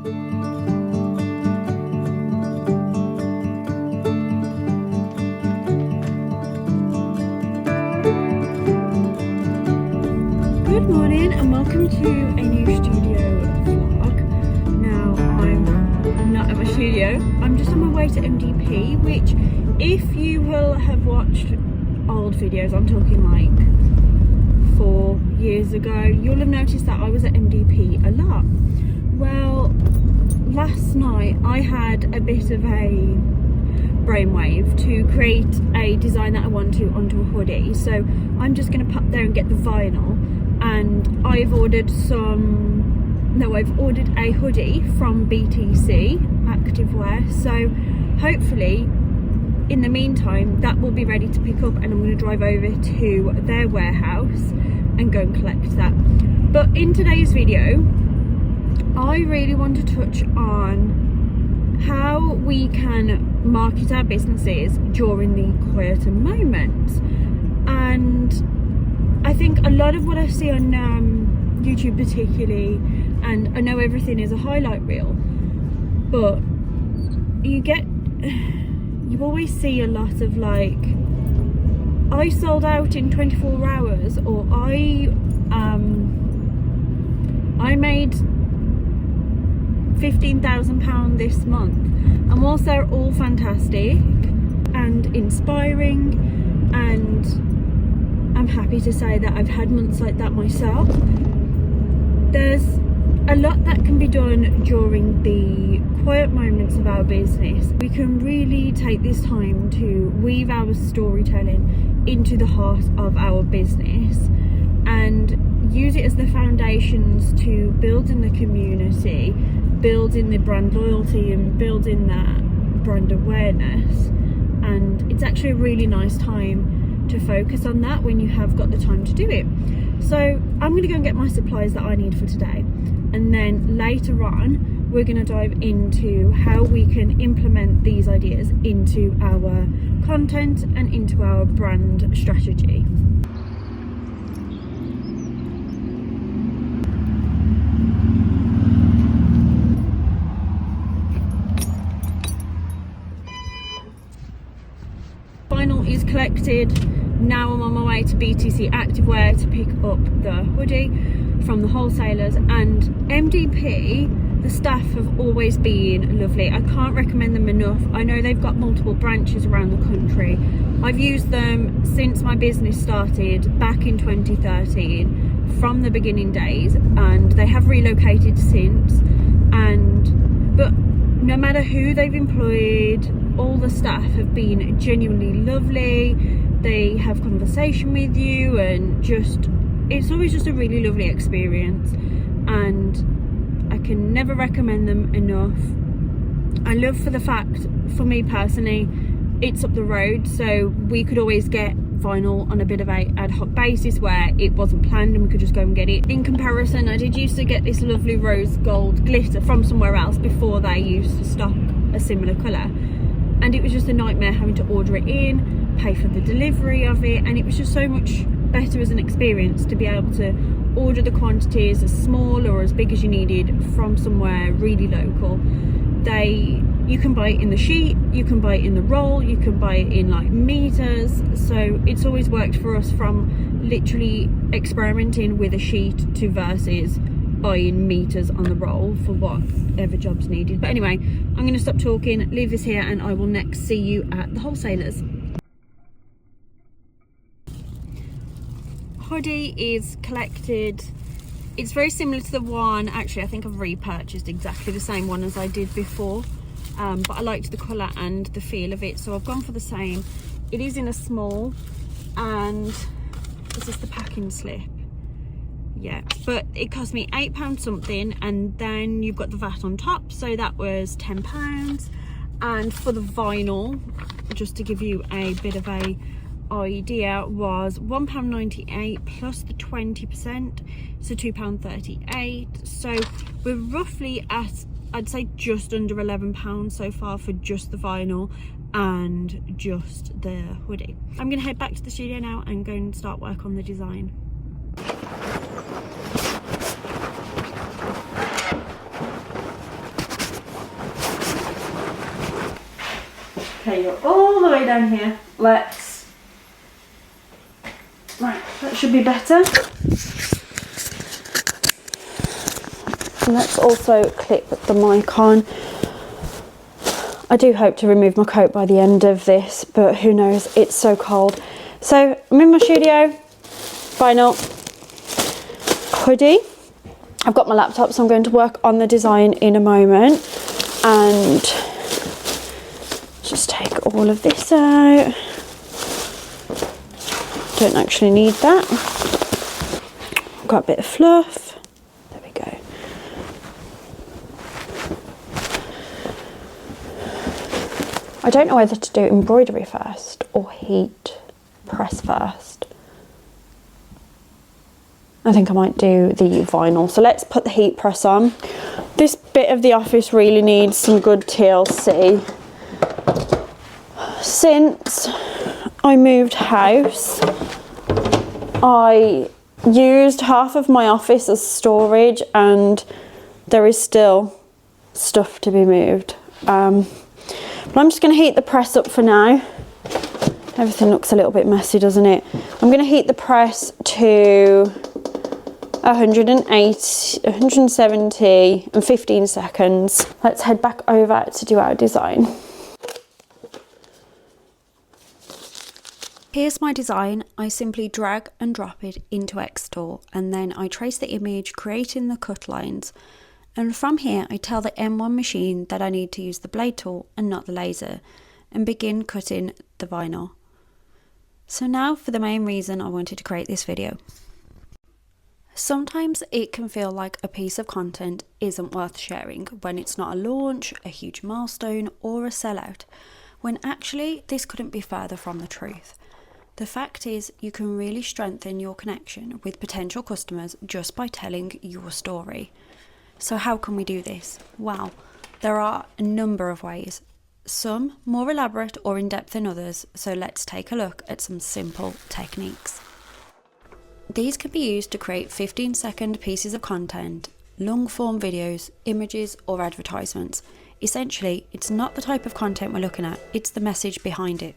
Good morning and welcome to a new studio vlog. Now I'm not at my studio, I'm just on my way to MDP, which if you will have watched old videos, I'm talking like 4 years ago, you'll have noticed that I was at MDP a lot. Well, last night I had a bit of a brainwave to create a design that I want to onto a hoodie, so I'm just going to pop there and get the vinyl. And I've ordered I've ordered a hoodie from BTC Activewear, so hopefully in the meantime that will be ready to pick up and I'm going to drive over to their warehouse and go and collect that. But in today's video I really want to touch on how we can market our businesses during the quieter moments. And I think a lot of what I see on YouTube particularly, and I know everything is a highlight reel, but you always see a lot of like, I sold out in 24 hours, or I made £15,000 this month. And whilst they're all fantastic and inspiring, and I'm happy to say that I've had months like that myself, there's a lot that can be done during the quiet moments of our business. We can really take this time to weave our storytelling into the heart of our business and use it as the foundations to building the community, building the brand loyalty and building that brand awareness. And it's actually a really nice time to focus on that when you have got the time to do it. So I'm going to go and get my supplies that I need for today, and then later on we're going to dive into how we can implement these ideas into our content and into our brand strategy. Vinyl is collected. Now I'm on my way to BTC Activewear to pick up the hoodie from the wholesalers. And MDP, the staff have always been lovely. I can't recommend them enough. I know they've got multiple branches around the country. I've used them since my business started back in 2013, from the beginning days, and they have relocated since. But no matter who they've employed, all the staff have been genuinely lovely. They have conversation with you, and it's always just a really lovely experience, and I can never recommend them enough. I love for the fact, for me personally, it's up the road, so we could always get vinyl on a bit of a ad hoc basis where it wasn't planned and we could just go and get it. In comparison, I did used to get this lovely rose gold glitter from somewhere else before they used to stock a similar colour, and it was just a nightmare having to order it in, pay for the delivery of it, and it was just so much better as an experience to be able to order the quantities as small or as big as you needed from somewhere really local. You can buy it in the sheet, you can buy it in the roll, you can buy it in like meters, so it's always worked for us, from literally experimenting with a sheet to versus buying meters on the roll for whatever job's needed. But anyway, I'm going to stop talking, leave this here, and I will next see you at the wholesalers. Hoodie is collected. It's very similar to the one, actually I think I've repurchased exactly the same one as I did before, but I liked the colour and the feel of it, so I've gone for the same. It is in a small, and this is the packing slip. Yeah, but it cost me £8 something, and then you've got the VAT on top, so that was £10. And for the vinyl, just to give you a bit of a idea, was £1.98 plus the 20%, so £2.38. So we're roughly at, I'd say, just under £11 so far for just the vinyl and just the hoodie. I'm gonna head back to the studio now and go and start work on the design. Okay, you're all the way down here. Right, that should be better. Let's also clip the mic on. I do hope to remove my coat by the end of this, but who knows, it's so cold. So I'm in my studio, vinyl hoodie. I've got my laptop, so I'm going to work on the design in a moment. And just take all of this out. Don't actually need that. I've got a bit of fluff. There we go. I don't know whether to do embroidery first or heat press first. I think I might do the vinyl. So let's put the heat press on. This bit of the office really needs some good TLC. Since I moved house, I used half of my office as storage, and there is still stuff to be moved. But I'm just going to heat the press up for now. Everything looks a little bit messy, doesn't it? I'm going to heat the press to 180, 170 and 15 seconds. Let's head back over to do our design. Here's my design. I simply drag and drop it into Xtor, and then I trace the image, creating the cut lines. And from here, I tell the M1 machine that I need to use the blade tool and not the laser, and begin cutting the vinyl. So now for the main reason I wanted to create this video. Sometimes it can feel like a piece of content isn't worth sharing when it's not a launch, a huge milestone, or a sellout, when actually this couldn't be further from the truth. The fact is, you can really strengthen your connection with potential customers just by telling your story. So how can we do this? Well, there are a number of ways, some more elaborate or in-depth than others, so let's take a look at some simple techniques. These can be used to create 15-second pieces of content, long-form videos, images or advertisements. Essentially, it's not the type of content we're looking at, it's the message behind it.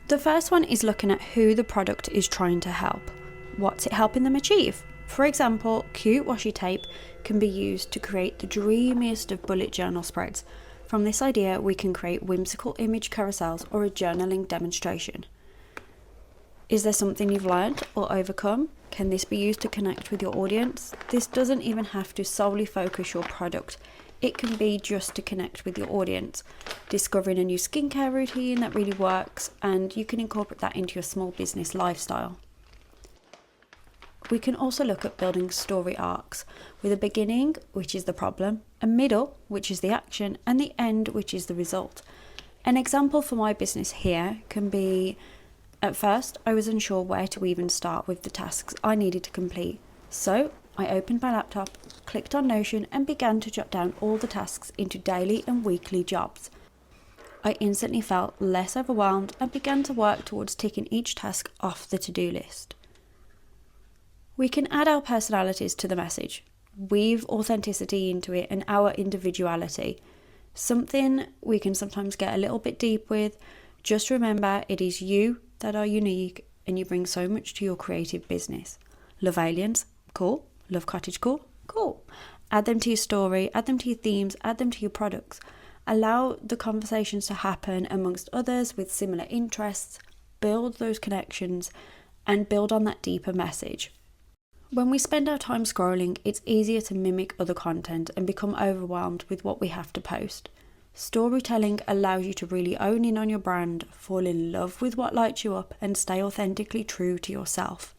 The first one is looking at who the product is trying to help. What's it helping them achieve? For example, cute washi tape can be used to create the dreamiest of bullet journal spreads. From this idea, we can create whimsical image carousels or a journaling demonstration. Is there something you've learned or overcome? Can this be used to connect with your audience? This doesn't even have to solely focus your product. It can be just to connect with your audience, discovering a new skincare routine that really works, and you can incorporate that into your small business lifestyle. We can also look at building story arcs with a beginning, which is the problem, a middle, which is the action, and the end, which is the result. An example for my business here can be, at first, I was unsure where to even start with the tasks I needed to complete. So I opened my laptop, clicked on Notion, and began to jot down all the tasks into daily and weekly jobs. I instantly felt less overwhelmed and began to work towards ticking each task off the to-do list. We can add our personalities to the message, weave authenticity into it and our individuality. Something we can sometimes get a little bit deep with. Just remember, it is you that are unique and you bring so much to your creative business. Love aliens? Cool. Love cottagecore? Cool. Add them to your story, add them to your themes, add them to your products. Allow the conversations to happen amongst others with similar interests, build those connections and build on that deeper message. When we spend our time scrolling, it's easier to mimic other content and become overwhelmed with what we have to post. Storytelling allows you to really own in on your brand, fall in love with what lights you up, and stay authentically true to yourself.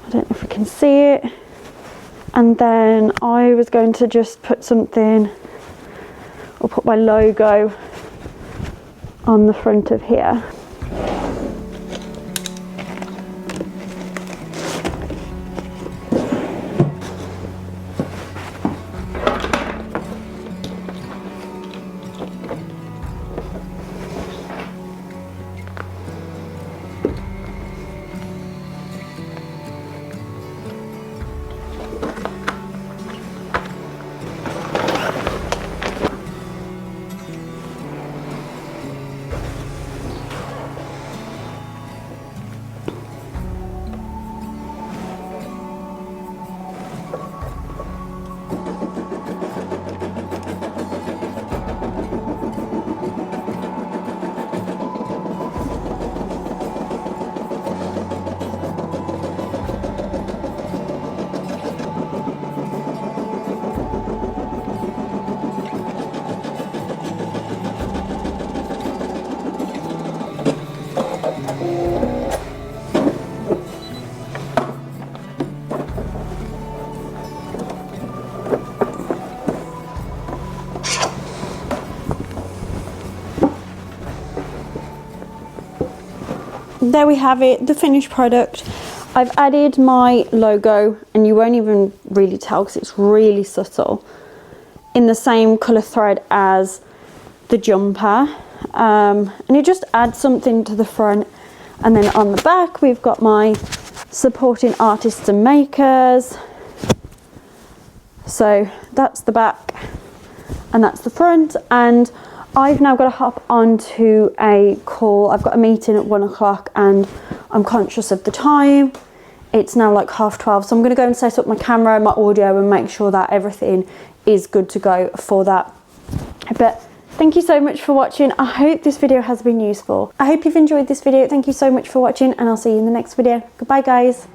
I don't know if we can see it. And then I was going to just put something, or put my logo on the front of here. there we have it, the finished product. I've added my logo, and you won't even really tell because it's really subtle, in the same colour thread as the jumper, and it just adds something to the front. And then on the back we've got my supporting artists and makers. So that's the back and that's the front, and I've now got to hop onto a call. I've got a meeting at 1 o'clock and I'm conscious of the time. It's now like 12:30, so I'm going to go and set up my camera, my audio, and make sure that everything is good to go for that. But thank you so much for watching. I hope this video has been useful. I hope you've enjoyed this video. Thank you so much for watching, and I'll see you in the next video. Goodbye, guys.